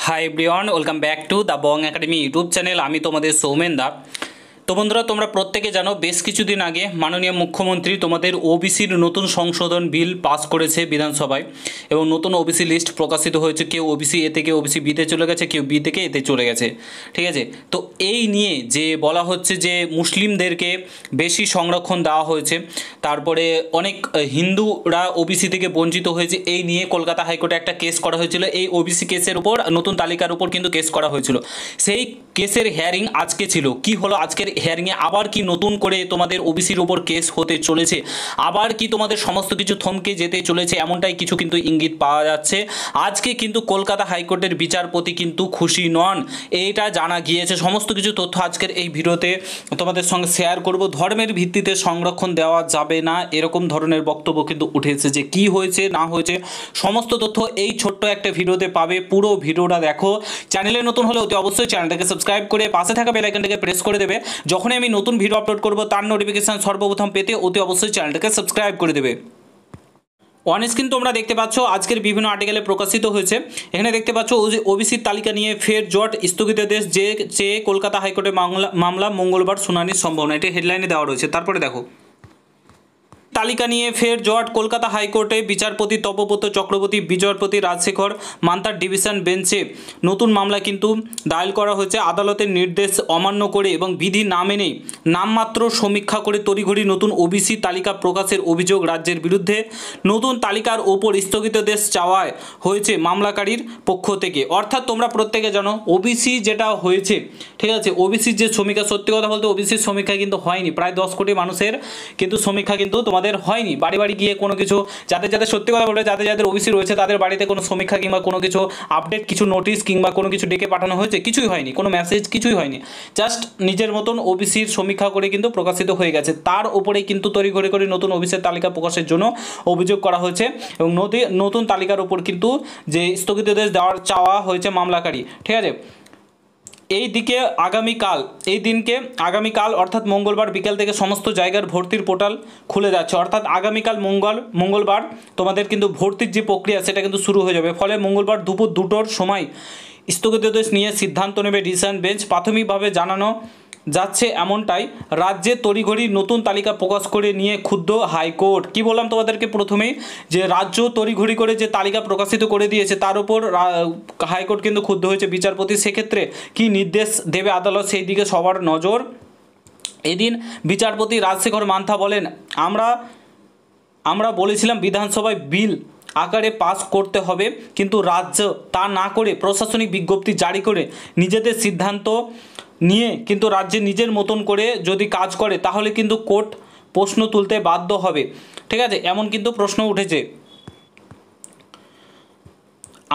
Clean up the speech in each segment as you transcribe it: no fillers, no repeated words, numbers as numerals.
Hi everyone, welcome back to the Bong academy YouTube channel. আমি তোমাদের সৌমেন দা। তো বন্ধুরা, তোমরা প্রত্যেকে জানো বেশ কিছুদিন আগে মাননীয় মুখ্যমন্ত্রী তোমাদের ওবিসির নতুন সংশোধন বিল পাস করেছে বিধানসভায়, এবং নতুন ওবিসি লিস্ট প্রকাশিত হয়েছে। কেউ ওবিসি এ থেকে ওবিসি বিতে চলে গেছে, কেউ বি থেকে এতে চলে গেছে, ঠিক আছে। তো এই নিয়ে যে বলা হচ্ছে যে মুসলিমদেরকে বেশি সংরক্ষণ দেওয়া হয়েছে, তারপরে অনেক হিন্দুরা ওবিসি থেকে বঞ্চিত হয়েছে, এই নিয়ে কলকাতা হাইকোর্টে একটা কেস করা হয়েছিল। এই ওবিসি কেসের উপর, নতুন তালিকার উপর কিন্তু কেস করা হয়েছিল। সেই কেসের হিয়ারিং আজকে ছিল। কি হলো আজকের হিয়ারিংয়ে? আবার কি নতুন করে তোমাদের ওবিসির উপর কেস হতে চলেছে? আবার কি তোমাদের সমস্ত কিছু থমকে যেতে চলেছে? এমনটাই কিছু কিন্তু ইঙ্গিত পাওয়া যাচ্ছে। আজকে কিন্তু কলকাতা হাইকোর্টের বিচারপতি কিন্তু খুশি নন, এইটা জানা গিয়েছে। সমস্ত কিছু তথ্য আজকের এই ভিডিওতে তোমাদের সঙ্গে শেয়ার করব। ধর্মের ভিত্তিতে সংরক্ষণ দেওয়া যাবে না, এরকম ধরনের বক্তব্য কিন্তু উঠেছে। যে কি হয়েছে না হয়েছে সমস্ত তথ্য এই ছোট্ট একটা ভিডিওতে পাবে। পুরো ভিডিওটা দেখো। চ্যানেলে নতুন হলে অতি অবশ্যই চ্যানেলটাকে সাবস্ক্রাইব করে পাশে থাকা বেল আইকনটাকে প্রেস করে দেবে। যখনই আমি নতুন ভিডিও আপলোড করব তার নোটিফিকেশন সর্বপ্রথম পেতে অতি অবশ্যই চ্যানেলটাকে সাবস্ক্রাইব করে দেবে। অন স্ক্রিন তোমরা দেখতে পাচ্ছ আজকের বিভিন্ন আর্টিকেলে প্রকাশিত হয়েছে। এখানে দেখতে পাচ্ছ ওবিসির তালিকা নিয়ে ফের জট, স্থগিতাদেশ চেয়ে কলকাতা হাইকোর্টে মামলা, মঙ্গলবার শুনানির সম্ভাবনা। এটি হেডলাইনে দেওয়া রয়েছে। তারপরে দেখো, তালিকা নিয়ে ফের জট, কলকাতা হাইকোর্টে বিচারপতি তপব্রত চক্রবর্তী, বিচারপতি রাজশেখর মান্তার ডিভিশন বেঞ্চে নতুন মামলা কিন্তু দায়ের করা হয়েছে। আদালতের নির্দেশ অমান্য করে এবং বিধি না মেনে নামমাত্র সমীক্ষা করে তড়িঘড়ি নতুন ওবিসি তালিকা প্রকাশের অভিযোগ রাজ্যের বিরুদ্ধে। নতুন তালিকার ওপর স্থগিতাদেশ চাওয়ায় হয়েছে মামলাকারীর পক্ষ থেকে। অর্থাৎ তোমরা প্রত্যেকে জানো ওবিসি যেটা হয়েছে, ঠিক আছে, ওবিসির যে সমীক্ষা, সত্যি কথা বলতে ওবিসির সমীক্ষা কিন্তু হয়নি। প্রায় 10 কোটি মানুষের কিন্তু সমীক্ষা কিন্তু তোমাদের হয়নি। বাড়ি বাড়ি গিয়ে কোনো কিছু, যাদের যাদের সত্যি কথা বলতে যাদের যাদের ওবিসি রয়েছে তাদের বাড়িতে কোনো সমীক্ষা কিংবা কোনো কিছু আপডেট, কিছু নোটিশ কিংবা কোনো কিছু ডেকে পাঠানো হয়েছে? কিছুই হয়নি, কোনো মেসেজ কিছুই হয়নি। জাস্ট নিজের মতন ওবিসির সমীক্ষা করে কিন্তু প্রকাশিত হয়ে গেছে। তার উপরেই কিন্তু তড়িঘড়ি করে নতুন ওবিসির তালিকা প্রকাশের জন্য অভিযোগ করা হয়েছে, এবং নতুন তালিকার উপর কিন্তু যে স্থগিতাদেশ দেওয়ার চাওয়া হয়েছে মামলাকারী, ঠিক আছে। আগামীকাল অর্থাৎ মঙ্গলবার বিকেল থেকে সমস্ত জায়গার ভর্তির পোর্টাল খুলে যাচ্ছে। অর্থাৎ আগামীকাল মঙ্গলবার তোমাদের কিন্তু ভর্তির যে প্রক্রিয়া সেটা কিন্তু শুরু হয়ে যাবে। ফলে মঙ্গলবার দুপুর 2টোর সময় স্থগিতাদেশ নিয়ে সিদ্ধান্ত নেবে ডিভিশন বেঞ্চ। প্রাথমিকভাবে জানানো যাচ্ছে এমনটাই। রাজ্যে তড়িঘড়ি নতুন তালিকা প্রকাশ করে নিয়ে ক্ষুব্ধ হাইকোর্ট। কি বললাম তোমাদেরকে প্রথমেই, যে রাজ্য তড়িঘড়ি করে যে তালিকা প্রকাশিত করে দিয়েছে তার উপর হাইকোর্ট কিন্তু ক্ষুব্ধ হয়েছে। বিচারপতি সেক্ষেত্রে কি নির্দেশ দেবে আদালত, সেই দিকে সবার নজর। এদিন বিচারপতি রাজশেখর মান্থা বলেন, আমরা বলেছিলাম বিধানসভায় বিল আকারে পাস করতে হবে, কিন্তু রাজ্য তা না করে প্রশাসনিক বিজ্ঞপ্তি জারি করে নিজেদের সিদ্ধান্ত নিয়ে কিন্তু রাজ্যে নিজের মতন করে যদি কাজ করে তাহলে কিন্তু কোর্ট প্রশ্ন তুলতে বাধ্য হবে, ঠিক আছে। এমন কিন্তু প্রশ্ন উঠেছে।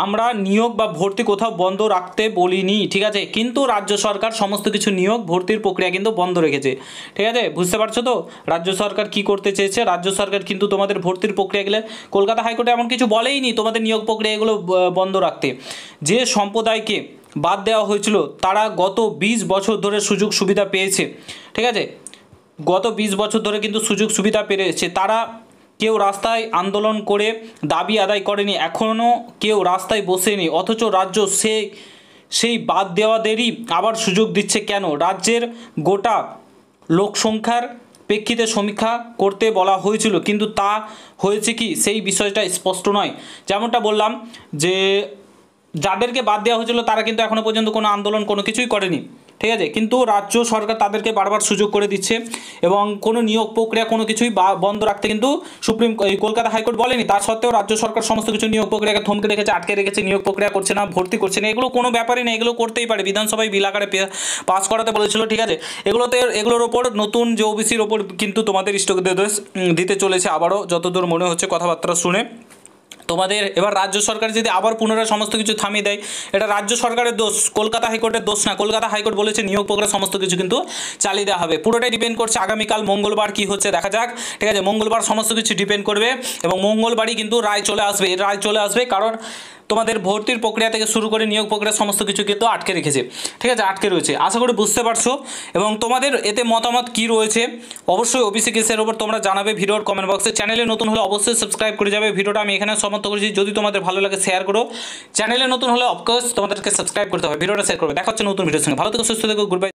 আমরা নিয়োগ বা ভর্তি কোথাও বন্ধ রাখতে বলিনি, ঠিক আছে, কিন্তু রাজ্য সরকার সমস্ত কিছু নিয়োগ ভর্তির প্রক্রিয়া কিন্তু বন্ধ রেখেছে, ঠিক আছে। বুঝতে পারছো তো রাজ্য সরকার কি করতে চেয়েছে? রাজ্য সরকার কিন্তু তোমাদের ভর্তির প্রক্রিয়াগুলো, কলকাতা হাইকোর্টে এমন কিছু বলেইনি তোমাদের নিয়োগ প্রক্রিয়াগুলো বন্ধ রাখতে। যে সম্প্রদায়কে বাদ দেওয়া হয়েছিল তারা গত 20 বছর ধরে সুযোগ সুবিধা পেয়েছে, ঠিক আছে। গত 20 বছর ধরে কিন্তু সুযোগ সুবিধা পেয়েছে তারা। কেউ রাস্তায় আন্দোলন করে দাবি আদায় করেনি, এখনও কেউ রাস্তায় বসেনি, অথচ রাজ্য সেই বাদ দেওয়াদেরই আবার সুযোগ দিচ্ছে কেন? রাজ্যের গোটা লোকসংখ্যার প্রেক্ষিতে সমীক্ষা করতে বলা হয়েছিল, কিন্তু তা হয়েছে কি সেই বিষয়টা স্পষ্ট নয়। যেমনটা বললাম যে যাদেরকে বাদ দেওয়া হয়েছিল তারা কিন্তু এখনও পর্যন্ত কোনো আন্দোলন কোনো কিছুই করেনি, ঠিক আছে, কিন্তু রাজ্য সরকার তাদেরকে বারবার সুযোগ করে দিচ্ছে, এবং কোনো নিয়োগ প্রক্রিয়া কোনো কিছুই বন্ধ রাখতে কিন্তু কলকাতা হাইকোর্ট বলেনি। তার সত্ত্বেও রাজ্য সরকার সমস্ত কিছু নিয়োগ প্রক্রিয়াকে থমকে রেখেছে, আটকে রেখেছে, নিয়োগ প্রক্রিয়া করছে না, ভর্তি করছে না। এগুলো কোনো ব্যাপারই নেই, এগুলো করতেই পারে। বিধানসভায় বিল আকারে পাস করাতে বলেছিল, ঠিক আছে। এগুলোর ওপর নতুন যে ওবিসির ওপর কিন্তু তোমাদের স্থগিতাদেশ দিতে চলেছে আবারও, যতদূর মনে হচ্ছে কথাবার্তা শুনে। তোমাদের এবার রাজ্য সরকার যদি আবার পুনরায় সমস্ত কিছু থামিয়ে দেয়, এটা রাজ্য সরকারের দোষ, কলকাতা হাইকোর্টের দোষ না। কলকাতা হাইকোর্ট বলেছে নিয়োগ প্রক্রিয়া সমস্ত কিছু কিন্তু চালিয়ে দেওয়া হবে। পুরোটাই ডিপেন্ড করছে আগামীকাল মঙ্গলবার কি হচ্ছে দেখা যাক, ঠিক আছে। মঙ্গলবার সমস্ত কিছু ডিপেন্ড করবে, এবং মঙ্গলবারই কিন্তু রায় চলে আসবে। কারণ তোমাদের ভর্তির প্রক্রিয়া থেকে শুরু করে নিয়োগ প্রক্রিয়া সমস্ত কিছু কিন্তু আটকে রেখেছে, ঠিক আছে, আটকে রয়েছে। আশা করি বুঝতে পারছো এবং তোমাদের এতে মতামত কি রয়েছে অবশ্যই ওবিসি কেসের ওপর তোমরা জানাবে ভিডিওর কমেন্ট বক্সে। চ্যানেলে নতুন হলে অবশ্যই সাবস্ক্রাইব করে যাবে। ভিডিওটা আমি এখানে সমাপ্ত করেছি, যদি তোমাদের ভালো লাগে শেয়ার করো। চ্যানেলে নতুন হলে অফকোর্স তোমাদেরকে সাবস্ক্রাইব করতে হবে, ভিডিওটা শেয়ার করবে। দেখা হচ্ছে নতুন ভিডিওর সঙ্গে, ভালো থেকো, সুস্থ থেকো, গুড বাই।